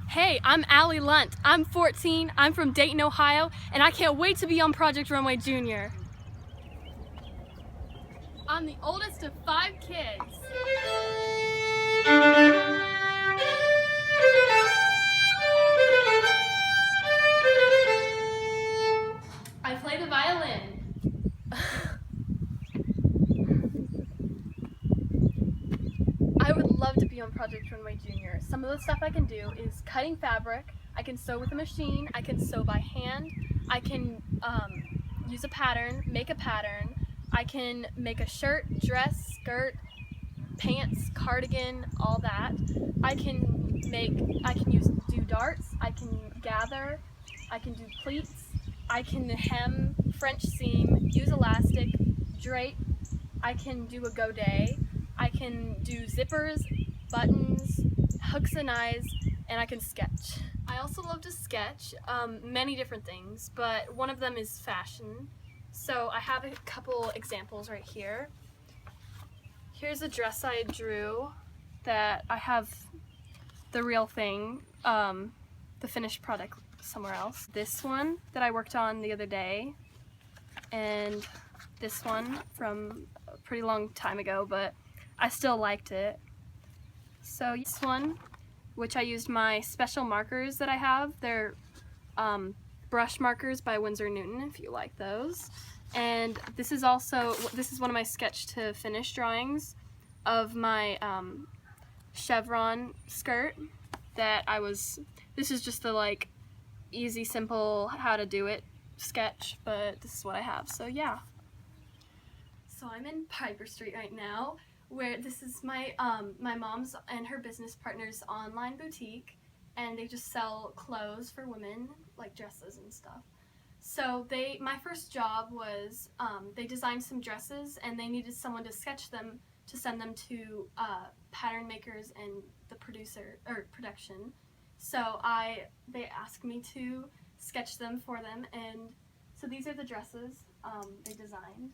Hey, I'm Allie Lunt. I'm 14, I'm from Dayton, Ohio, and I can't wait to be on Project Runway Junior. I'm the oldest of 5 kids. I play the violin. I would love to be on Project Runway Junior. Some of the stuff I can do is cutting fabric, I can sew with a machine, I can sew by hand, I can use a pattern, make a pattern, I can make a shirt, dress, skirt, pants, cardigan, all that. I can do darts, I can gather, I can do pleats, I can hem, French seam, use elastic, drape, I can do a godet, I can do zippers, buttons, hooks and eyes, and I can sketch. I also love to sketch many different things, but one of them is fashion. So I have a couple examples right here. Here's a dress I drew that I have the real thing, the finished product somewhere else. This one that I worked on the other day, and this one from a pretty long time ago, but I still liked it. So this one, which I used my special markers that I have, they're brush markers by Winsor Newton, if you like those. And this is one of my sketch to finish drawings of my chevron skirt that this is just the easy, simple, how to do it sketch, but this is what I have, so yeah. So I'm in Piper Street right now, where this is my mom's and her business partner's online boutique, and they just sell clothes for women, like dresses and stuff. So my first job was, they designed some dresses and they needed someone to sketch them to send them to pattern makers and the production. So they asked me to sketch them for them, and so these are the dresses they designed.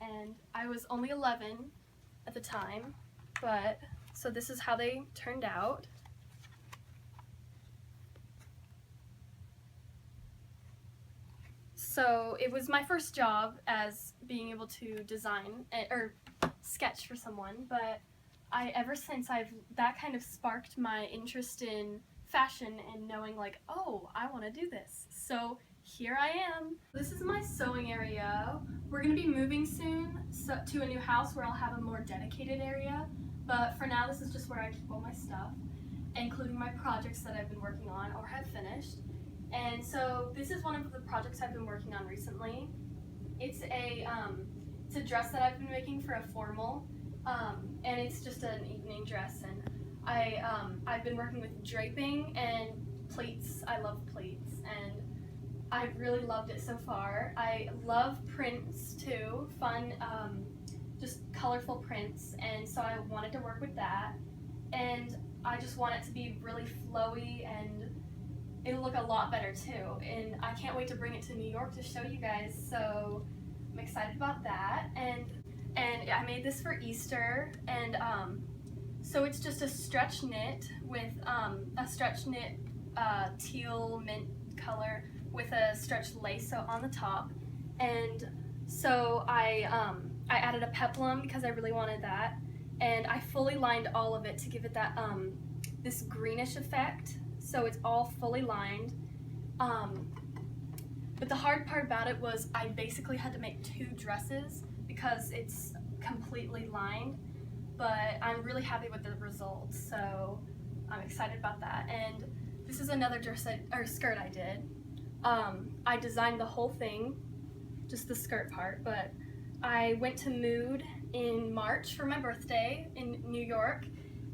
And I was only 11 at the time, so this is how they turned out. So it was my first job as being able to design or sketch for someone, but ever since that kind of sparked my interest in fashion and knowing oh, I want to do this. So here I am. This is my sewing area. We're going to be moving soon to a new house where I'll have a more dedicated area, but for now this is just where I keep all my stuff, including my projects that I've been working on or have finished. And so this is one of the projects I've been working on recently. It's a dress that I've been making for a formal, and it's just an evening dress. And I've been working with draping and pleats. I love pleats, and I've really loved it so far. I love prints too, fun, just colorful prints, and so I wanted to work with that. And I just want it to be really flowy, and it'll look a lot better too. And I can't wait to bring it to New York to show you guys, so I'm excited about that. And I made this for Easter, and so it's just a stretch knit with teal mint color with a stretch lace on the top. And so I added a peplum because I really wanted that, and I fully lined all of it to give it that this greenish effect. So it's all fully lined. But the hard part about it was I basically had to make 2 dresses because it's completely lined, but I'm really happy with the results, so I'm excited about that. And this is another skirt I did. I designed the whole thing, just the skirt part, but I went to Mood in March for my birthday in New York,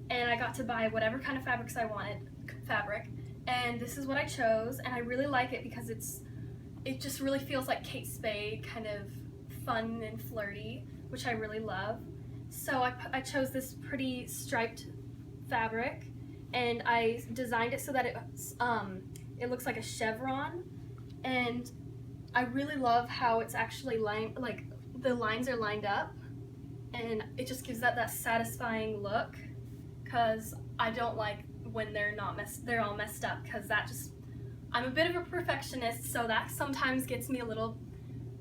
and I got to buy whatever kind of fabrics I wanted, and this is what I chose, and I really like it because it just really feels like Kate Spade, kind of fun and flirty, which I really love. So I chose this pretty striped fabric, and I designed it so that it looks like a chevron, and I really love how it's actually the lines are lined up, and it just gives that satisfying look, because I don't like when they're all messed up, because I'm a bit of a perfectionist, so that sometimes gets me a little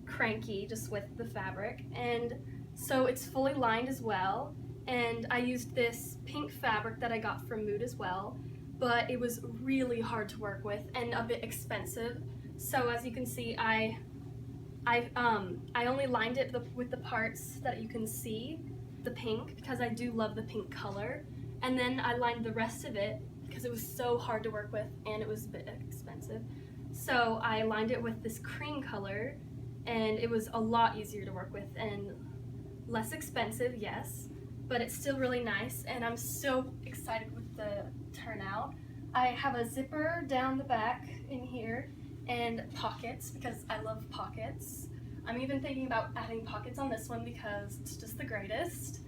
cranky just with the fabric. And so it's fully lined as well, and I used this pink fabric that I got from Mood as well, but it was really hard to work with and a bit expensive. So as you can see, I only lined it with the parts that you can see, the pink, because I do love the pink color, and then I lined the rest of it because it was so hard to work with and it was a bit expensive. So I lined it with this cream color, and it was a lot easier to work with and less expensive, yes, but it's still really nice, and I'm so excited with the turnout. I have a zipper down the back in here and pockets because I love pockets. I'm even thinking about adding pockets on this one because it's just the greatest.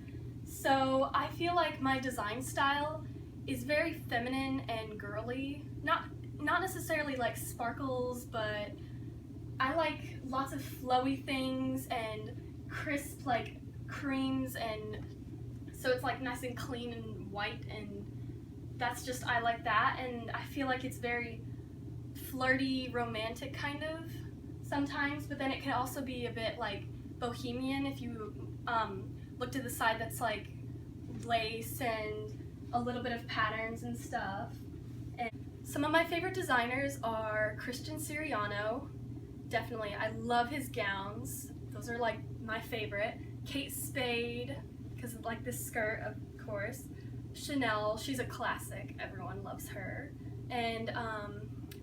So I feel like my design style is very feminine and girly. Not necessarily like sparkles, but I like lots of flowy things and crisp like creams, and so it's like nice and clean and white, and I like that, and I feel like it's very flirty, romantic kind of sometimes, but then it can also be a bit like bohemian if you look to the side, that's like lace and a little bit of patterns and stuff. And some of my favorite designers are Christian Siriano. Definitely, I love his gowns. Those are like my favorite. Kate Spade, because of like this skirt, of course. Chanel, she's a classic. Everyone loves her. And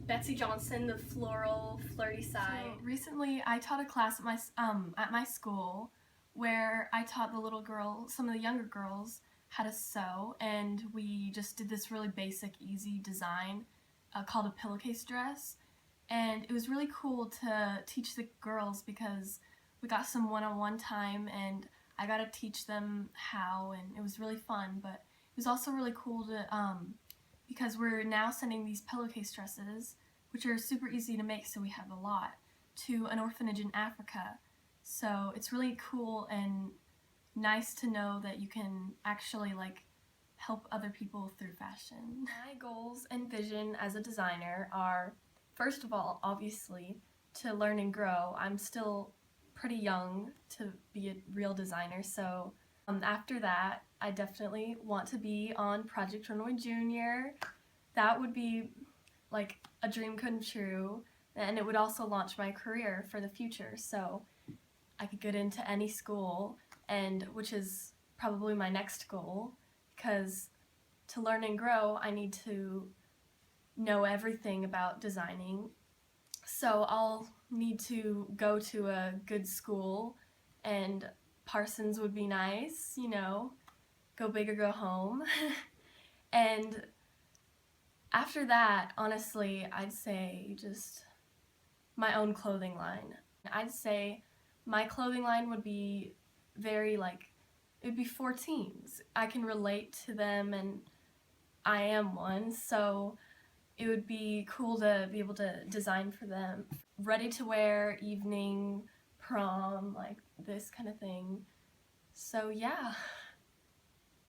Betsy Johnson, the floral, flirty side. So recently, I taught a class at my school where I taught some of the younger girls, how to sew, and we just did this really basic, easy design called a pillowcase dress. And it was really cool to teach the girls because we got some one-on-one time and I got to teach them how, and it was really fun. But it was also really cool to because we're now sending these pillowcase dresses, which are super easy to make, so we have a lot, to an orphanage in Africa. So it's really cool and nice to know that you can actually like help other people through fashion. My goals and vision as a designer are, first of all, obviously, to learn and grow. I'm still pretty young to be a real designer, so after that, I definitely want to be on Project Runway Junior. That would be like a dream come true, and it would also launch my career for the future, so I could get into any school, and which is probably my next goal, because to learn and grow, I need to know everything about designing. So I'll need to go to a good school, and Parsons would be nice, you know, go big or go home. And after that, honestly, I'd say just my own clothing line. I'd say my clothing line would be very like, it would be for teens. I can relate to them, and I am one, so it would be cool to be able to design for them. Ready to wear, evening, prom, like this kind of thing. So yeah.